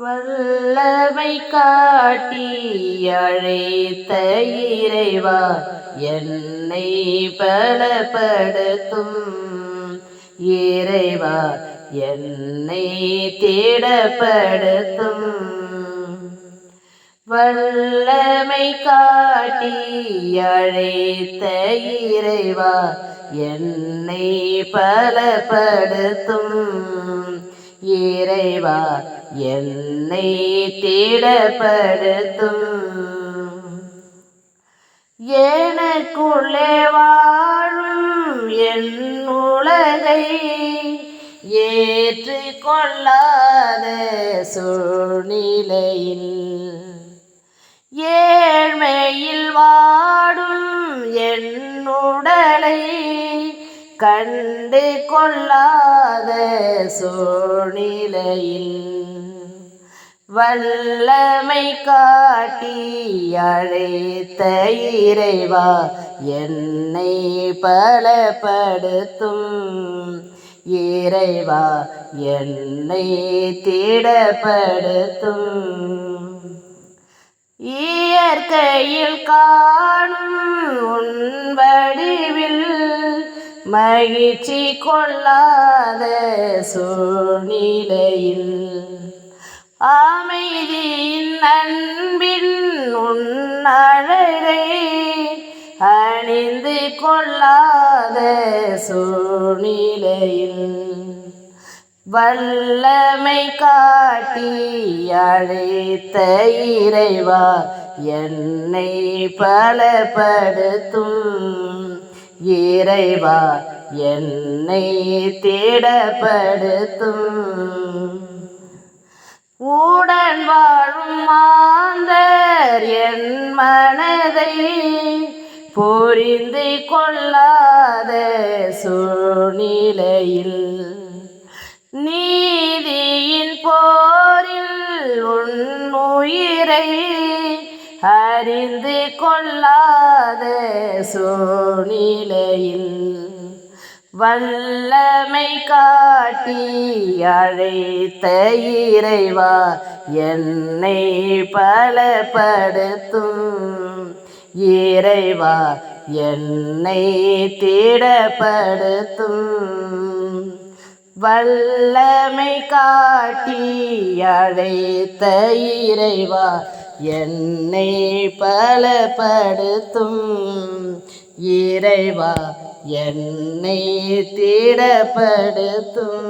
வல்லமை காட்டி அழைத்த இறைவா, என்னை பலப்படுத்தும் இறைவா, என்னை தேடப்படுத்தும். வல்லமை காட்டி அழைத்த இறைவா, என்னை பலப்படுத்தும் இறைவா, என்னை தேடப்படுத்தும். எனக்குள்ளே வாழும் என் உலகை ஏற்றுக் கொள்ளாத சூழ்நிலையில், ஏழ்மையில் வாடும் என் உடலை கண்டு கொள்ளாத சூழ்நிலையில், வல்லமை காட்டி அழைத்த இறைவா, என்னை பலப்படுத்தும் இறைவா, என்னை தேடப்படுத்தும். இயற்கையில் காணும் உன் வடிவில் மகிழ்ச்சி கொள்ளாத சூழ்நிலையில், அமைதியின் அன்பின் உன் அழகை அணிந்து கொள்ளாத சூழ்நிலையில், வல்லமை காட்டி அழைத்த இறைவா, என்னை பலப்படுத்தும் இறைவா, என்னை தேடப்படுத்தும். உடன் வாழும் மாந்தர் என் மனதை புரிந்து கொள்ளாத சூழ்நிலையில், நீதியின் போரில் உன் உயிரை அறிந்து கொள்ளாத சூழ்நிலையில், வல்லமை காட்டி அழைத்த இறைவா, என்னை பலப்படுத்தும் இறைவா, என்னை தேடப்படுத்தும். வல்லமை காட்டி அழைத்த இறைவா, என்னை பலப்படுத்தும் இறைவா, என்னை தேடப்படுத்தும்.